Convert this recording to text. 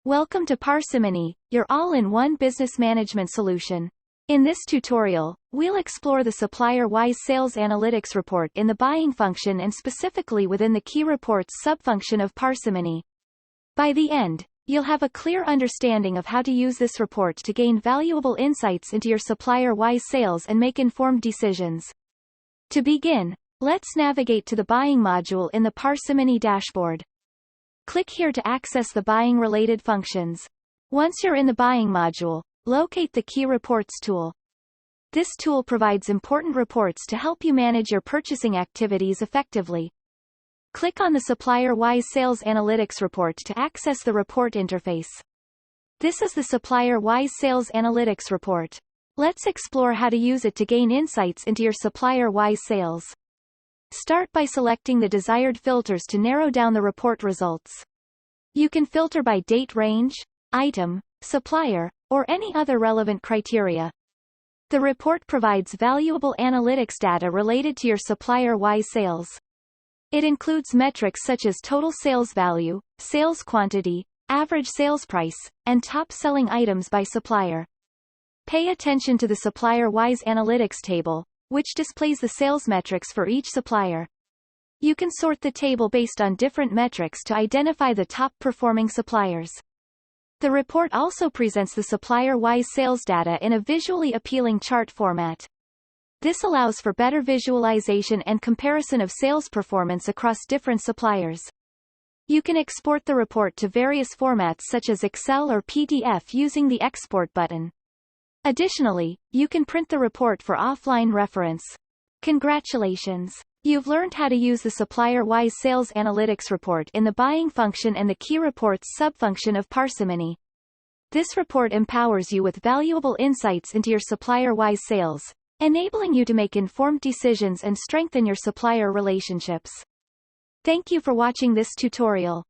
Welcome to Parsimony, your all-in-one business management solution. In this tutorial, we'll explore the Supplier-wise Sales Analytics Report in the buying function and specifically within the Key Reports subfunction of Parsimony. By the end, you'll have a clear understanding of how to use this report to gain valuable insights into your supplier-wise sales and make informed decisions. To begin, let's navigate to the buying module in the Parsimony dashboard. Click here to access the buying-related functions. Once you're in the buying module, locate the Key Reports tool. This tool provides important reports to help you manage your purchasing activities effectively. Click on the Supplier-wise Sales Analytics Report to access the report interface. This is the Supplier-wise Sales Analytics Report. Let's explore how to use it to gain insights into your supplier-wise sales. Start by selecting the desired filters to narrow down the report results. You can filter by date range, item, supplier, or any other relevant criteria. The report provides valuable analytics data related to your supplier-wise sales. It includes metrics such as total sales value, sales quantity, average sales price, and top-selling items by supplier. Pay attention to the Supplier-wise Analytics table, which displays the sales metrics for each supplier. You can sort the table based on different metrics to identify the top-performing suppliers. The report also presents the supplier-wise sales data in a visually appealing chart format. This allows for better visualization and comparison of sales performance across different suppliers. You can export the report to various formats such as Excel or PDF using the Export button. Additionally, you can print the report for offline reference. Congratulations! You've learned how to use the Supplier-wise Sales Analytics Report in the buying function and the Key Reports subfunction of Parsimony. This report empowers you with valuable insights into your supplier-wise sales, enabling you to make informed decisions and strengthen your supplier relationships. Thank you for watching this tutorial.